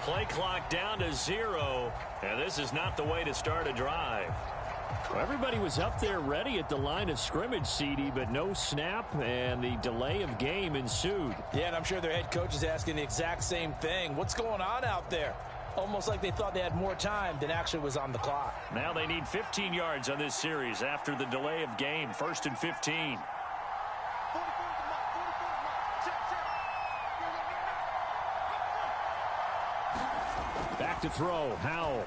play clock down to 0, and this is not the way to start a drive. Well, everybody was up there ready at the line of scrimmage, CD, but no snap, and the delay of game ensued. Yeah, and I'm sure their head coach is asking the exact same thing. What's going on out there? Almost like they thought they had more time than actually was on the clock. Now they need 15 yards on this series after the delay of game. 1st and 15. Back to throw, Howell.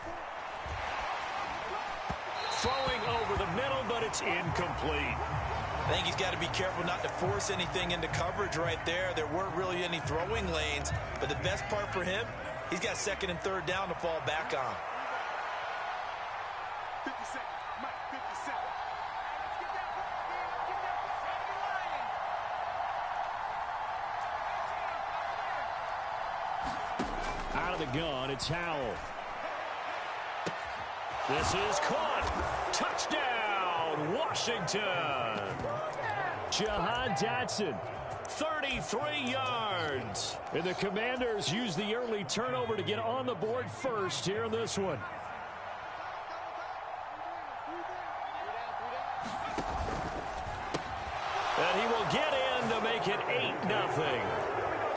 Throwing over the middle, but it's incomplete. I think he's got to be careful not to force anything into coverage right there. There weren't really any throwing lanes, but the best part for him, he's got 2nd and 3rd down to fall back on. 50 seconds. Mike, 50 seconds. Out of the gun, it's Howell. This is caught. Touchdown, Washington. Jahan Dotson, 33 yards. And the Commanders use the early turnover to get on the board first here in this one. And he will get in to make it 8-0.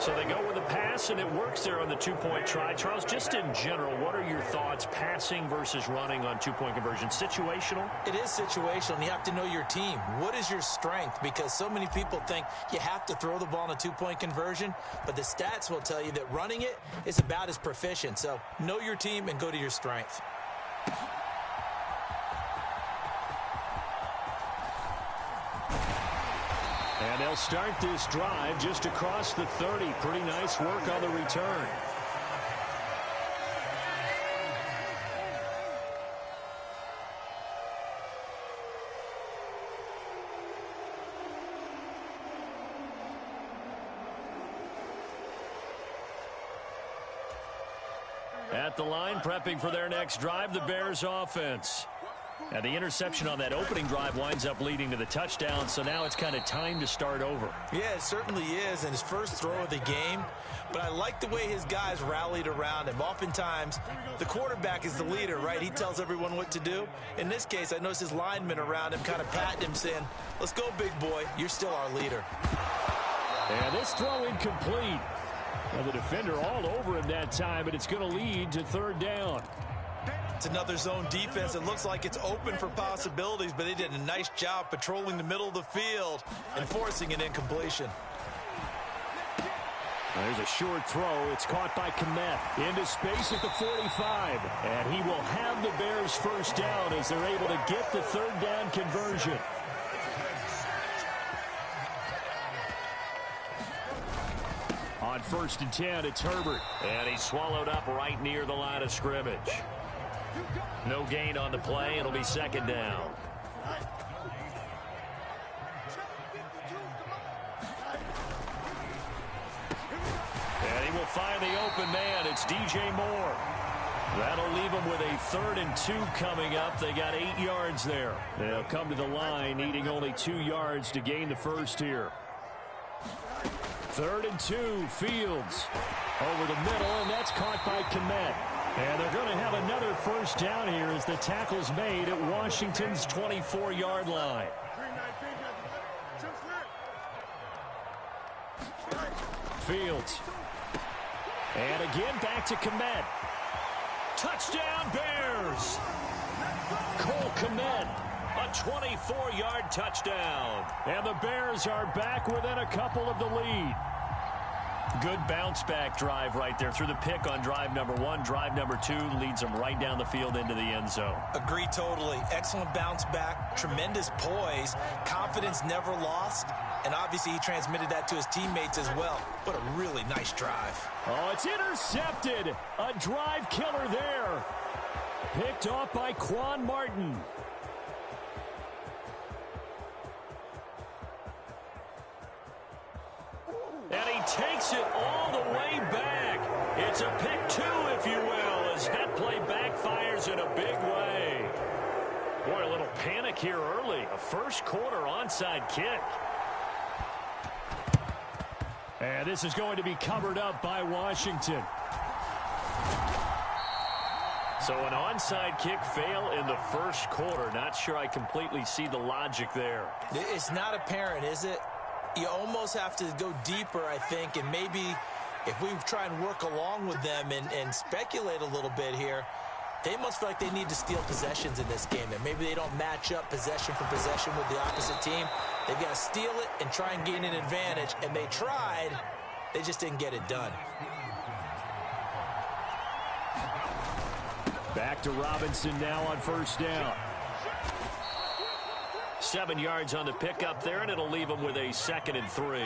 So they go with a pass, and it works there on the two-point try. Charles, just in general, what are your thoughts passing versus running on two-point conversion? Situational? It is situational, and you have to know your team. What is your strength? Because so many people think you have to throw the ball in a two-point conversion, but the stats will tell you that running it is about as proficient. So know your team and go to your strength. And they'll start this drive just across the 30. Pretty nice work on the return. At the line, prepping for their next drive, the Bears offense. And the interception on that opening drive winds up leading to the touchdown, so now it's kind of time to start over. Yeah, it certainly is, and his first throw of the game. But I like the way his guys rallied around him. Oftentimes, the quarterback is the leader, right? He tells everyone what to do. In this case, I noticed his linemen around him kind of patting him, saying, let's go, big boy. You're still our leader. And this throw incomplete. Well, the defender all over him that time, but it's going to lead to 3rd down. It's another zone defense. It looks like it's open for possibilities, but they did a nice job patrolling the middle of the field and forcing an incompletion. There's a short throw. It's caught by Komet into space at the 45. And he will have the Bears 1st down as they're able to get the 3rd down conversion. On 1st and 10, it's Herbert. And he's swallowed up right near the line of scrimmage. No gain on the play. It'll be 2nd down. And he will find the open man. It's DJ Moore. That'll leave them with a 3rd and 2 coming up. They got 8 yards there. They'll come to the line needing only 2 yards to gain the first here. 3rd and 2, Fields over the middle, and that's caught by Komet. And they're going to have another 1st down here as the tackle's made at Washington's 24-yard line. Fields. And again back to Komet. Touchdown Bears! Cole Komet, a 24-yard touchdown. And the Bears are back within a couple of the lead. Good bounce-back drive right there through the pick on drive number 1. Drive number 2 leads them right down the field into the end zone. Agree totally. Excellent bounce back, tremendous poise, confidence never lost, and obviously he transmitted that to his teammates as well. What a really nice drive. Oh, it's intercepted. A drive killer there. Picked off by Quan Martin. And he takes it all the way back. It's a pick 2, if you will, as that play backfires in a big way. Boy, a little panic here early. A first quarter onside kick. And this is going to be covered up by Washington. So an onside kick fail in the first quarter. Not sure I completely see the logic there. It's not apparent, is it? You almost have to go deeper, I think, and maybe if we try and work along with them and speculate a little bit here, they must feel like they need to steal possessions in this game, and maybe they don't match up possession for possession with the opposite team. They've got to steal it and try and gain an advantage, and they tried. They just didn't get it done. Back to Robinson now on first down. 7 yards on the pickup there, and it'll leave them with a 2nd and 3.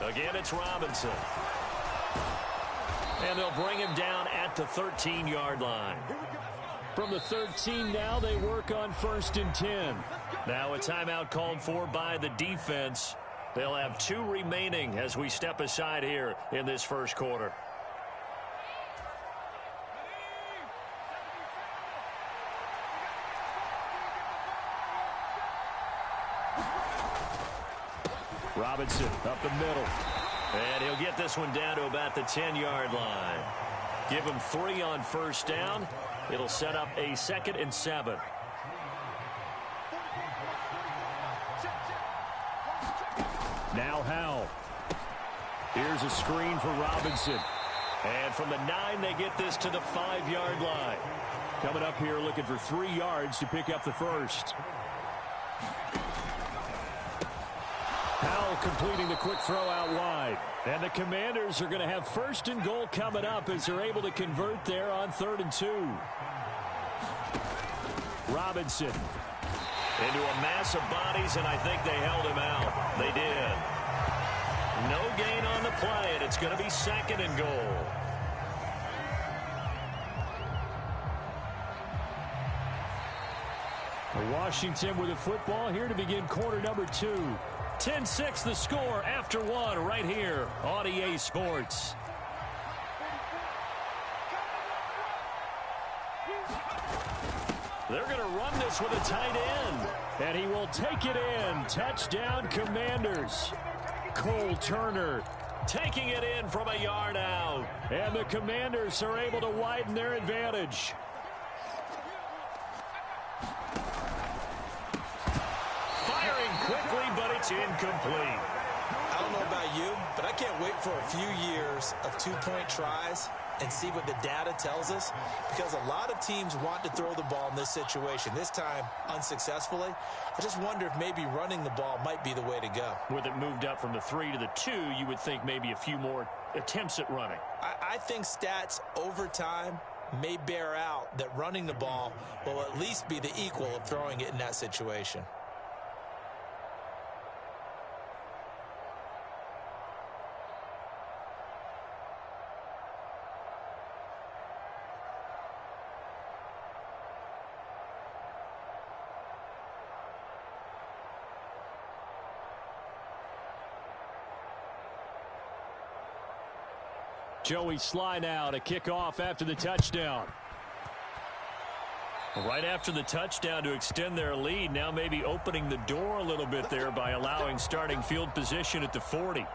Again, it's Robinson. And they'll bring him down at the 13-yard line. From the 13 now, they work on 1st and 10. Now a timeout called for by the defense. They'll have 2 remaining as we step aside here in this first quarter. Robinson up the middle. And he'll get this one down to about the 10-yard line. Give him 3 on first down. It'll set up a 2nd and 7. Now Howell. Here's a screen for Robinson. And from the 9, they get this to the 5-yard line. Coming up here looking for 3 yards to pick up the first. Howell completing the quick throw out wide. And the Commanders are going to have 1st and goal coming up as they're able to convert there on 3rd and 2. Robinson. Into a mass of bodies, and I think they held him out. They did. No gain on the play, and it's going to be 2nd and goal. Washington with the football here to begin quarter number 2. 10-6 the score after 1 right here on EA Sports. They're going to run this with a tight end. And he will take it in. Touchdown, Commanders. Cole Turner taking it in from a yard out. And the Commanders are able to widen their advantage. Firing quickly, but it's incomplete. I don't know about you, but I can't wait for a few years of 2-point tries and see what the data tells us, because a lot of teams want to throw the ball in this situation. This time, unsuccessfully. I just wonder if maybe running the ball might be the way to go. With it moved up from the 3 to the 2, you would think maybe a few more attempts at running. I think stats over time may bear out that running the ball will at least be the equal of throwing it in that situation. Joey Sly now to kick off after the touchdown. Right after the touchdown to extend their lead, now maybe opening the door a little bit there by allowing starting field position at the 40.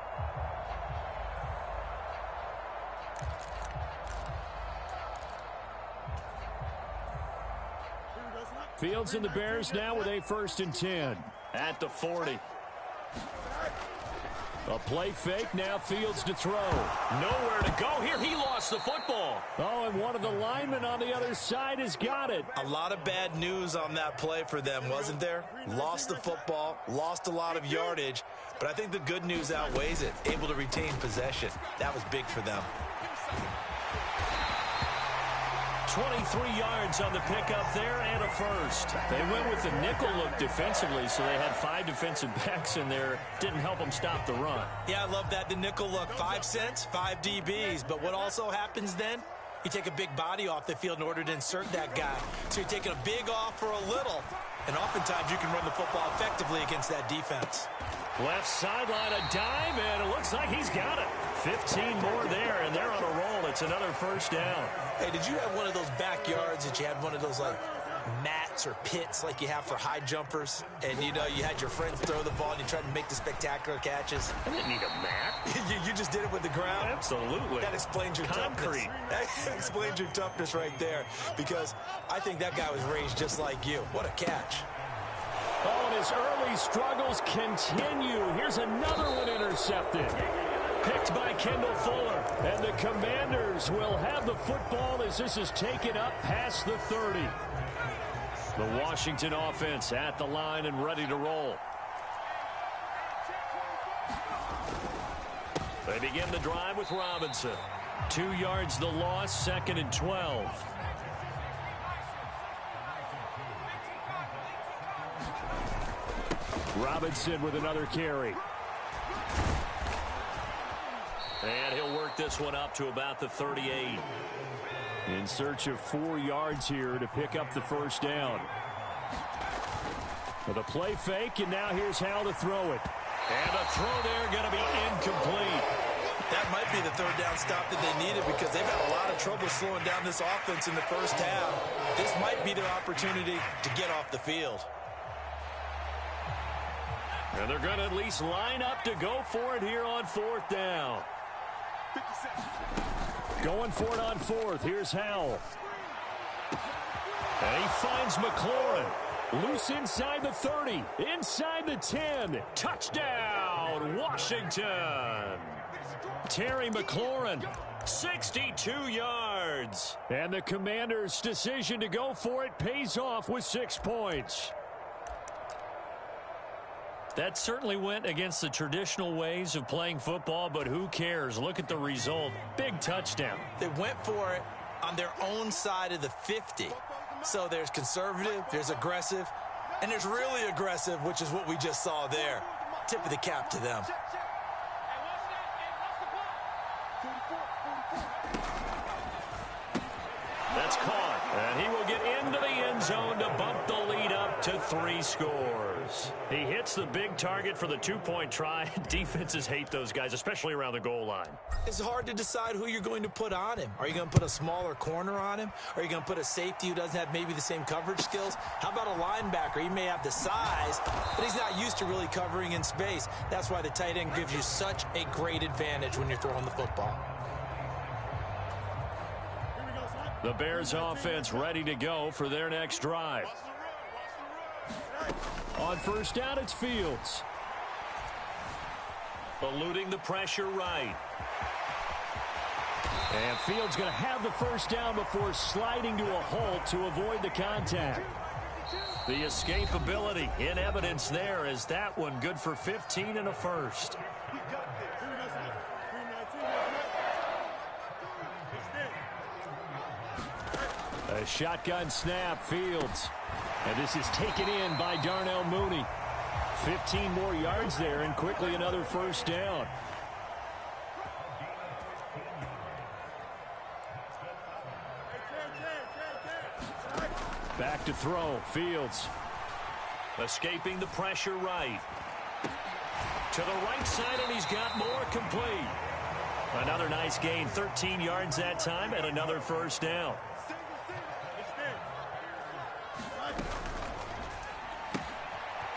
Fields and the Bears now with a 1st and 10 at the 40. A play fake, now Fields to throw. Nowhere to go here. He lost the football. Oh, and one of the linemen on the other side has got it. A lot of bad news on that play for them, wasn't there? Lost the football, lost a lot of yardage, but I think the good news outweighs it. Able to retain possession. That was big for them. 23 yards on the pickup there and a first. They went with the nickel look defensively, so they had 5 defensive backs in there. Didn't help them stop the run. Yeah, I love that. The nickel look. 5 cents, 5 DBs. But what also happens then? You take a big body off the field in order to insert that guy. So you're taking a big off for a little. And oftentimes you can run the football effectively against that defense. Left sideline, a dime, and it looks like he's got it. 15 more there, and they're on a roll. It's another first down. Hey, did you have one of those backyards that you had one of those, like, mats or pits like you have for high jumpers? And, you know, you had your friends throw the ball and you tried to make the spectacular catches? I didn't need a mat. You just did it with the ground? Absolutely. That explains your toughness. That explains your toughness right there, because I think that guy was raised just like you. What a catch. Oh, and his early struggles continue. Here's another one intercepted. Picked by Kendall Fuller. And the Commanders will have the football as this is taken up past the 30. The Washington offense at the line and ready to roll. They begin the drive with Robinson. 2 yards the loss, 2nd and 12. Robinson with another carry. And he'll work this one up to about the 38. In search of 4 yards here to pick up the first down. With a play fake, and now here's Howell to throw it. And the throw there going to be incomplete. That might be the third down stop that they needed, because they've had a lot of trouble slowing down this offense in the first half. This might be their opportunity to get off the field. And they're going to at least line up to go for it here on 4th down. Going for it on 4th. Here's Howell. And he finds McLaurin. Loose inside the 30. Inside the 10. Touchdown, Washington. Terry McLaurin, 62 yards. And the Commanders' decision to go for it pays off with 6 points. That certainly went against the traditional ways of playing football, but who cares? Look at the result. Big touchdown. They went for it on their own side of the 50. So there's conservative, there's aggressive, and there's really aggressive, which is what we just saw there. Tip of the cap to them. That's caught, and he will get into the end zone to bump the lead up to 3 scores. He hits the big target for the 2-point try. Defenses hate those guys, especially around the goal line. It's hard to decide who you're going to put on him. Are you going to put a smaller corner on him? Are you going to put a safety who doesn't have maybe the same coverage skills? How about a linebacker? He may have the size, but he's not used to really covering in space. That's why the tight end gives you such a great advantage when you're throwing the football. The Bears offense ready to go for their next drive. On 1st down, it's Fields. Eluding the pressure right. And Fields going to have the first down before sliding to a halt to avoid the contact. The escapability in evidence there as that one good for 15 and a first. A shotgun snap, Fields. And this is taken in by Darnell Mooney. 15 more yards there and quickly another first down. Back to throw, Fields. Escaping the pressure right. To the right side, and he's got more complete. Another nice gain, 13 yards that time, and another first down.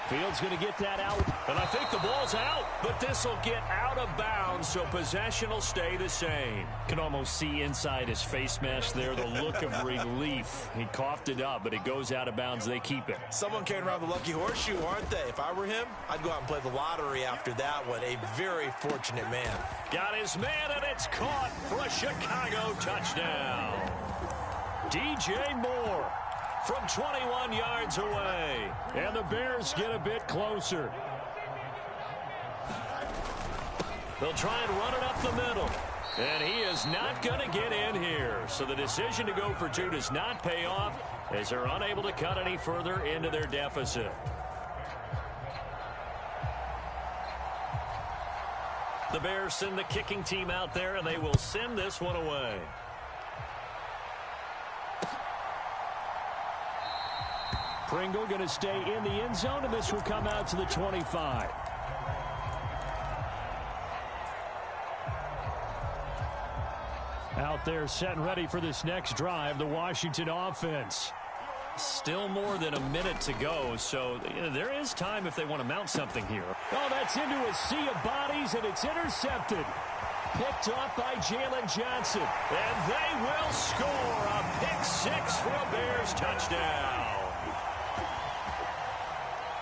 Fields going to get that out, and I think the ball's out, but this will get out of bounds, so possession will stay the same. Can almost see inside his face mask there the look of relief. He coughed it up, but it goes out of bounds. They keep it. Someone carrying around the lucky horseshoe, aren't they? If I were him, I'd go out and play the lottery after that one. A very fortunate man. Got his man, and it's caught for a Chicago touchdown. DJ Moore from 21 yards away. And the Bears get a bit closer. They'll try and run it up the middle. And he is not going to get in here. So the decision to go for 2 does not pay off as they're unable to cut any further into their deficit. The Bears send the kicking team out there, and they will send this one away. Pringle going to stay in the end zone, and this will come out to the 25. Out there set and ready for this next drive, the Washington offense. Still more than a minute to go, so there is time if they want to mount something here. Oh, that's into a sea of bodies, and it's intercepted. picked off by Jalen Johnson. And they will score a pick six for a Bears touchdown.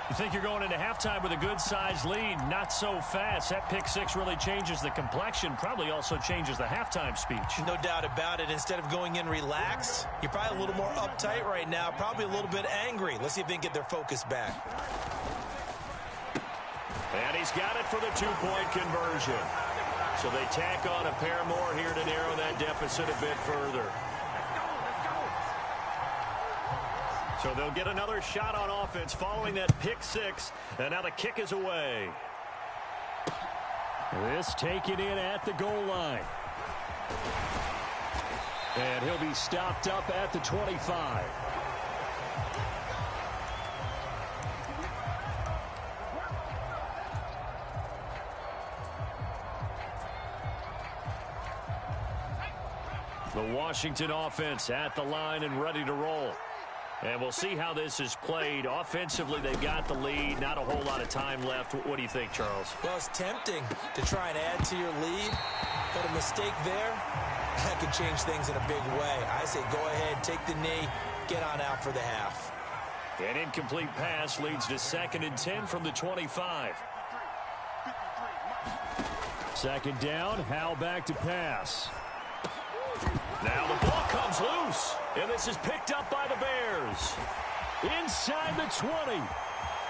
You think you're going into halftime with a good-sized lead. Not so fast. That pick six really changes the complexion. Probably also changes the halftime speech. No doubt about it. Instead of going in relaxed, you're probably a little more uptight right now. Probably a little bit angry. Let's see if they can get their focus back. And he's got it for the two-point conversion. So they tack on a pair more here to narrow that deficit a bit further. So they'll get another shot on offense following that pick six. And now the kick is away. This taken in at the goal line. And he'll be stopped up at the 25. The Washington offense at the line and ready to roll. And we'll see how this is played. Offensively, they've got the lead. Not a whole lot of time left. What do you think, Charles? Well, it's tempting to try and add to your lead, but a mistake there, that could change things in a big way. I say go ahead, take the knee, get on out for the half. An incomplete pass leads to 2nd and 10 from the 25. Second down, Howell back to pass. Now the ball comes loose, and this is picked up by the Bears. Inside the 20.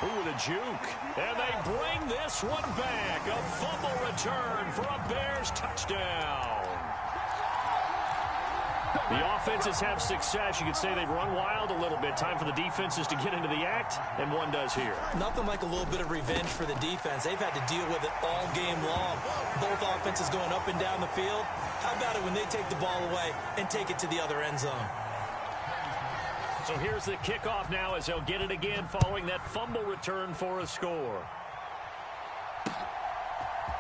Ooh, the juke. And they bring this one back. A fumble return for a Bears touchdown. The offenses have success. You could say they've run wild a little bit. Time for the defenses to get into the act, and one does here. Nothing like a little bit of revenge for the defense. They've had to deal with it all game long. Both offenses going up and down the field. How about it when they take the ball away and take it to the other end zone? So here's the kickoff now as they'll get it again following that fumble return for a score.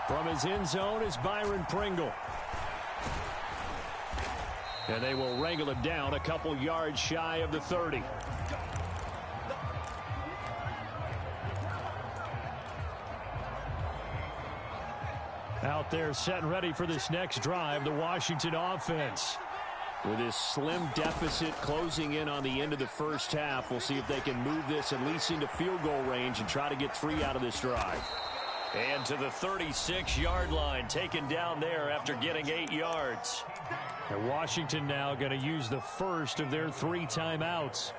From his end zone is Byron Pringle. And they will wrangle him down a couple yards shy of the 30. Out there set and ready for this next drive, the Washington offense. With this slim deficit closing in on the end of the first half, we'll see if they can move this at least into field goal range and try to get 3 out of this drive. And to the 36-yard line, taken down there after getting 8 yards. And Washington now going to use the first of their 3 timeouts,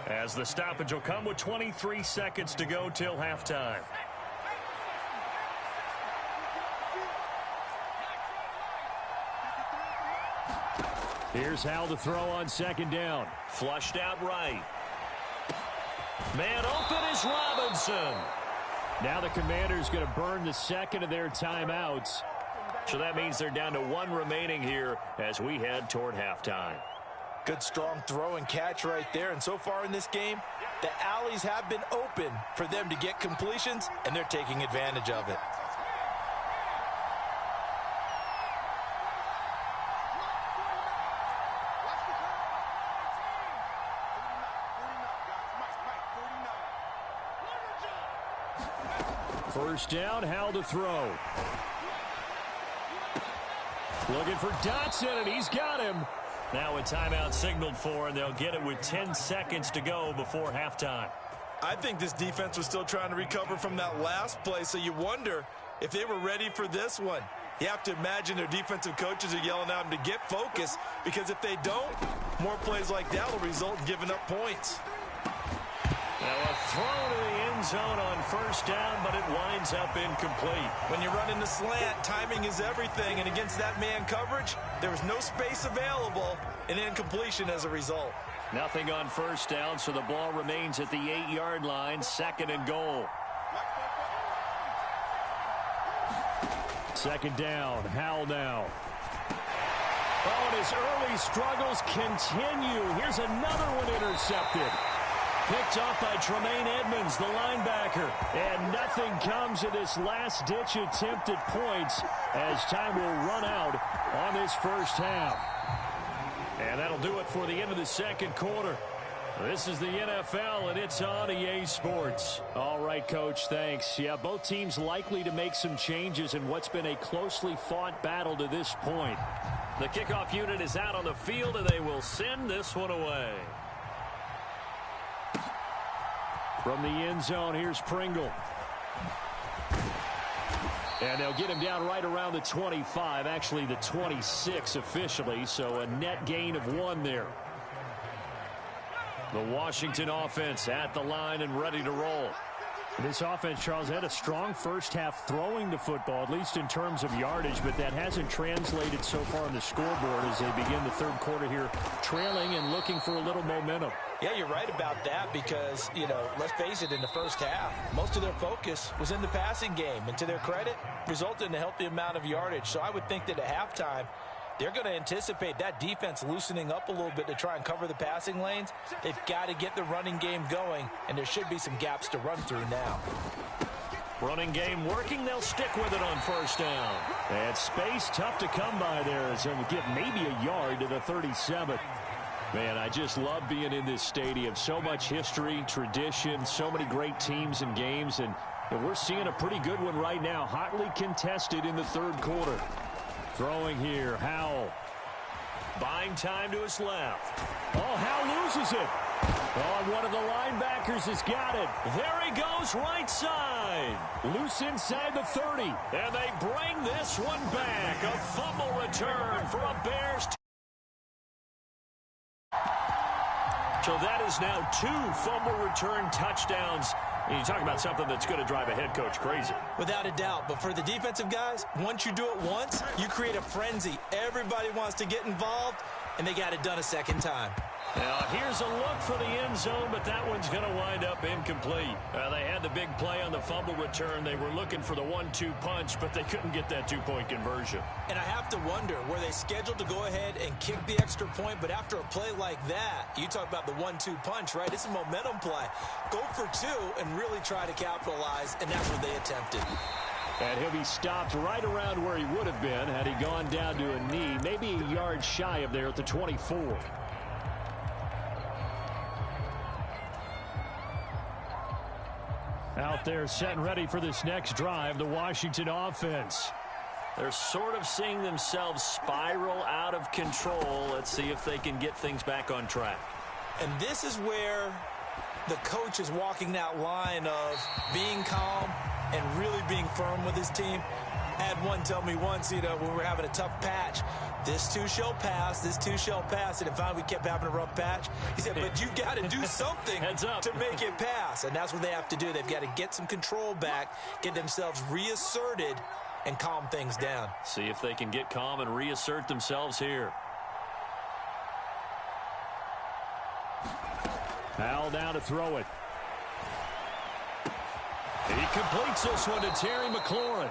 as the stoppage will come with 23 seconds to go till halftime. Here's how to throw on second down. Flushed out right. Man open is Robinson. Now the Commanders going to burn the second of their timeouts. So that means they're down to 1 remaining here as we head toward halftime. Good strong throw and catch right there. And so far in this game, the alleys have been open for them to get completions, and they're taking advantage of it. First down, Howell to throw. Looking for Dotson, and he's got him. Now a timeout signaled for, and they'll get it with 10 seconds to go before halftime. I think this defense was still trying to recover from that last play, so you wonder if they were ready for this one. You have to imagine their defensive coaches are yelling at them to get focused, because if they don't, more plays like that will result in giving up points. Now a throw to the end zone on first down, but it winds up incomplete. When you're running the slant, timing is everything, and against that man coverage, there was no space available, and incompletion as a result. Nothing on first down, so the ball remains at the 8-yard line, 2nd and goal. Second down, Howell now. Oh, and his early struggles continue. Here's another one intercepted. Picked off by Tremaine Edmonds, the linebacker. And nothing comes of this last-ditch attempt at points as time will run out on this first half. And that'll do it for the end of the second quarter. This is the NFL, and it's on EA Sports. All right, Coach, thanks. Yeah, both teams likely to make some changes in what's been a closely fought battle to this point. The kickoff unit is out on the field, and they will send this one away. From the end zone, here's Pringle. And they'll get him down right around the 25, actually the 26 officially, so a net gain of 1 there. The Washington offense at the line and ready to roll. This offense, Charles, had a strong first half throwing the football, at least in terms of yardage, but that hasn't translated so far on the scoreboard as they begin the third quarter here, trailing and looking for a little momentum. Yeah, you're right about that because, you know, let's face it, in the first half, most of their focus was in the passing game. And to their credit, resulted in a healthy amount of yardage. So I would think that at halftime, they're going to anticipate that defense loosening up a little bit to try and cover the passing lanes. They've got to get the running game going, and there should be some gaps to run through now. Running game working. They'll stick with it on first down. And space tough to come by there as they'll get maybe a yard to the 37. Man, I just love being in this stadium. So much history, tradition, so many great teams and games, and we're seeing a pretty good one right now, hotly contested in the third quarter. Throwing here, Howell. Buying time to his left. Oh, Howell loses it. Oh, one of the linebackers has got it. There he goes, right side. Loose inside the 30. And they bring this one back. A fumble return for a Bears. So that is now 2 fumble return touchdowns. And you talk about something that's going to drive a head coach crazy. Without a doubt. But for the defensive guys, once you do it once, you create a frenzy. Everybody wants to get involved, and they got it done a second time. Now, here's a look for the end zone, but that one's going to wind up incomplete. They had the big play on the fumble return. They were looking for the 1-2 punch, but they couldn't get that 2-point conversion. And I have to wonder, were they scheduled to go ahead and kick the extra point, but after a play like that, you talk about the 1-2 punch, right? It's a momentum play. Go for 2 and really try to capitalize, and that's what they attempted. And he'll be stopped right around where he would have been had he gone down to a knee, maybe a yard shy of there at the 24. Out there set and ready for this next drive, the Washington offense. They're sort of seeing themselves spiral out of control. Let's see if they can get things back on track. And this is where the coach is walking that line of being calm and really being firm with his team. I had one tell me once, you know, when we were having a tough patch, this too shall pass, this too shall pass. And finally we kept having a rough patch. He said, but you've got to do something to make it pass. And that's what they have to do. They've got to get some control back, get themselves reasserted, and calm things down. See if they can get calm and reassert themselves here. Howell down to throw it. He completes this one to Terry McLaurin.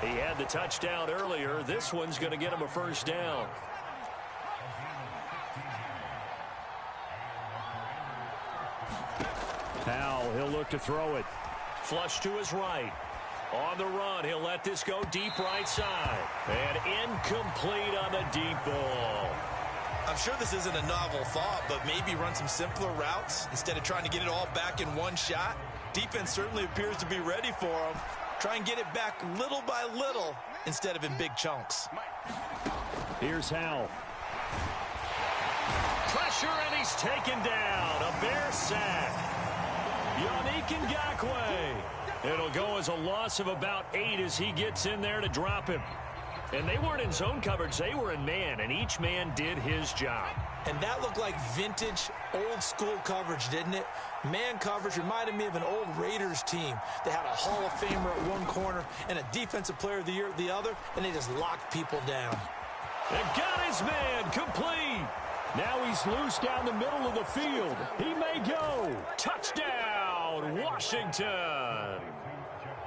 He had the touchdown earlier. This one's going to get him a first down. Howell, he'll look to throw it. Flush to his right. On the run, he'll let this go deep right side. And incomplete on the deep ball. I'm sure this isn't a novel thought, but maybe run some simpler routes instead of trying to get it all back in one shot. Defense certainly appears to be ready for him. Try and get it back little by little instead of in big chunks. Here's Howell. Pressure, and he's taken down. A Bear sack. Yannick Ngakoue. It'll go as a loss of about 8 as he gets in there to drop him. And they weren't in zone coverage. They were in man, and each man did his job. And that looked like vintage, old-school coverage, didn't it? Man coverage reminded me of an old Raiders team. They had a Hall of Famer at one corner and a Defensive Player of the Year at the other, and they just locked people down. And got his man complete. Now he's loose down the middle of the field. He may go. Touchdown, Washington.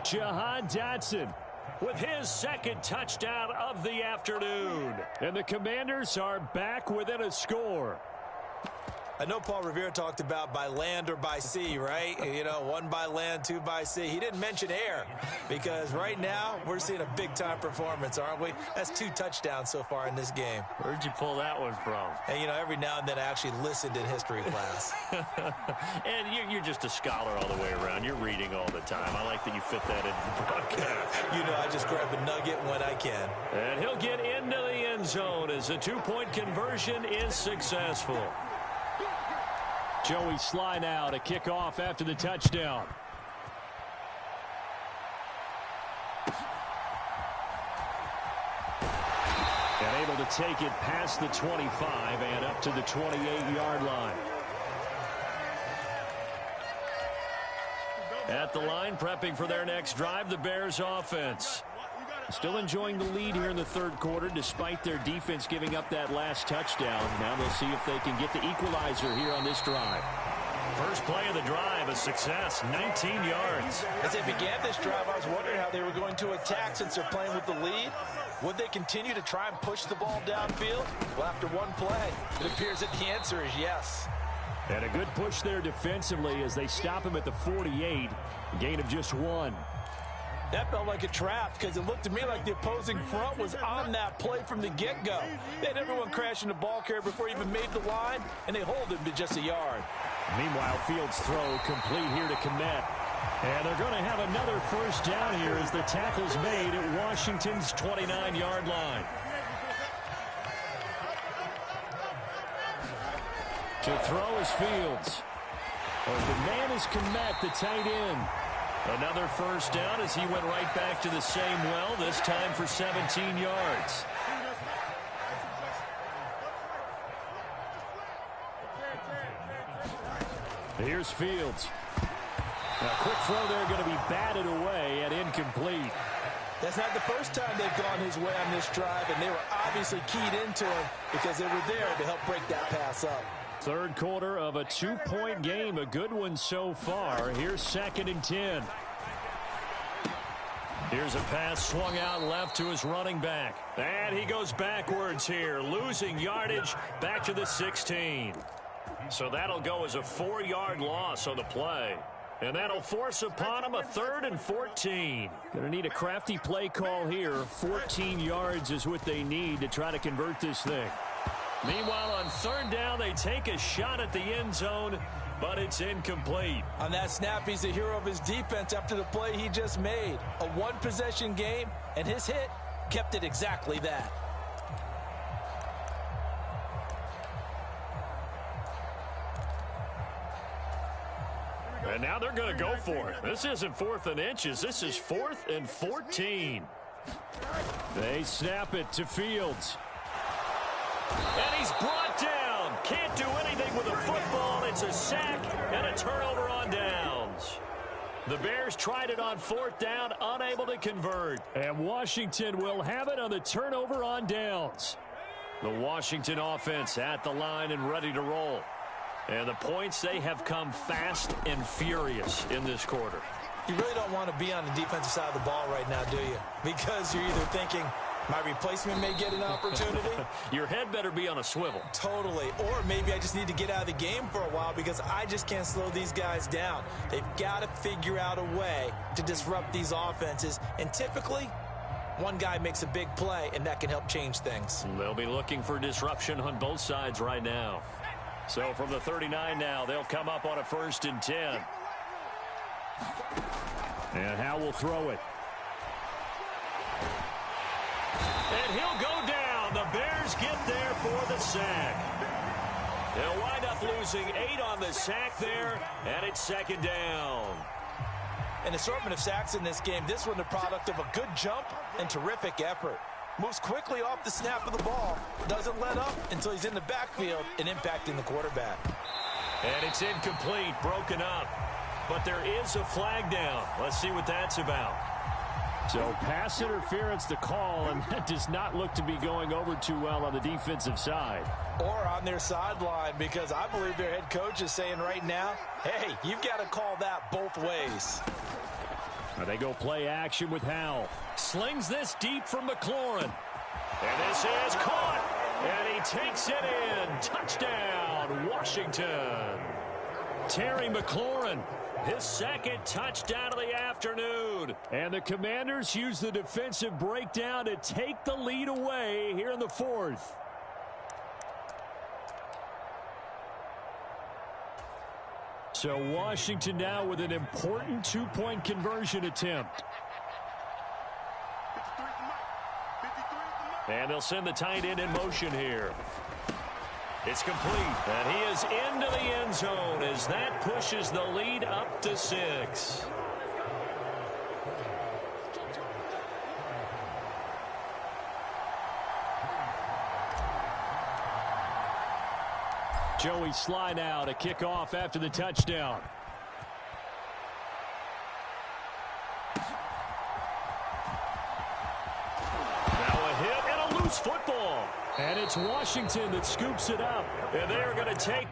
Jahan Dotson with his second touchdown of the afternoon. And the Commanders are back within a score. I know Paul Revere talked about by land or by sea, right? You know, 1 by land, 2 by sea. He didn't mention air because right now we're seeing a big-time performance, aren't we? That's 2 touchdowns so far in this game. Where'd you pull that one from? And, you know, every now and then I actually listened in history class. And you're just a scholar all the way around. You're reading all the time. I like that you fit that into the broadcast. You know, I just grab a nugget when I can. And he'll get into the end zone as a 2-point conversion is successful. Joey Sly now to kick off after the touchdown. And able to take it past the 25 and up to the 28-yard line. At the line, prepping for their next drive, the Bears offense. Still enjoying the lead here in the third quarter despite their defense giving up that last touchdown. Now they'll see if they can get the equalizer here on this drive. First play of the drive, a success, 19 yards. As they began this drive, I was wondering how they were going to attack since they're playing with the lead. Would they continue to try and push the ball downfield? Well, after one play, it appears that the answer is yes. And a good push there defensively as they stop him at the 48. Gain of just 1. That felt like a trap because it looked to me like the opposing front was on that play from the get-go. They had everyone crashing the ball carrier before he even made the line, and they hold him to just a yard. Meanwhile, Fields' throw complete here to Komet. And they're going to have another first down here as the tackle's made at Washington's 29-yard line. To throw is Fields. The man is Komet, the tight end. Another first down as he went right back to the same well, this time for 17 yards. Here's Fields. A quick throw there going to be batted away and incomplete. That's not the first time they've gone his way on this drive, and they were obviously keyed into him because they were there to help break that pass up. Third quarter of a 2-point game, a good one so far. Here's 2nd and 10. Here's a pass swung out left to his running back. And he goes backwards here, losing yardage back to the 16. So that'll go as a 4-yard loss on the play. And that'll force upon him a 3rd and 14. Going to need a crafty play call here. 14 yards is what they need to try to convert this thing. Meanwhile, on 3rd down, they take a shot at the end zone, but it's incomplete. On that snap, he's the hero of his defense after the play he just made. A one-possession game, and his hit kept it exactly that. And now they're going to go for it. This isn't 4th and inches. This is 4th and 14. They snap it to Fields. And he's brought down. Can't do anything with a football. It's a sack and a turnover on downs. The Bears tried it on 4th down, unable to convert. And Washington will have it on the turnover on downs. The Washington offense at the line and ready to roll. And the points, they have come fast and furious in this quarter. You really don't want to be on the defensive side of the ball right now, do you? Because you're either thinking, my replacement may get an opportunity. Your head better be on a swivel. Totally. Or maybe I just need to get out of the game for a while because I just can't slow these guys down. They've got to figure out a way to disrupt these offenses. And typically, one guy makes a big play, and that can help change things. They'll be looking for disruption on both sides right now. So from the 39 now, they'll come up on a 1st and 10. And Howe will throw it. And he'll go down. The Bears get there for the sack. They'll wind up losing 8 on the sack there, and it's 2nd down. An assortment of sacks in this game. This one the product of a good jump and terrific effort. Moves quickly off the snap of the ball. Doesn't let up until he's in the backfield and impacting the quarterback. And it's incomplete, broken up. But there is a flag down. Let's see what that's about. So pass interference the call, and that does not look to be going over too well on the defensive side. Or on their sideline, because I believe their head coach is saying right now, hey, you've got to call that both ways. They go play action with Howe. Slings this deep from McLaurin. And this is caught. And he takes it in. Touchdown, Washington. Terry McLaurin, his second touchdown of the afternoon. And the Commanders use the defensive breakdown to take the lead away here in the fourth. So Washington now with an important two-point conversion attempt. And they'll send the tight end in motion here. It's complete. And he is into the end zone as that pushes the lead up to 6. Joey Sly now to kick off after the touchdown. Now a hit and a loose football. And it's Washington that scoops it up. And they are going to take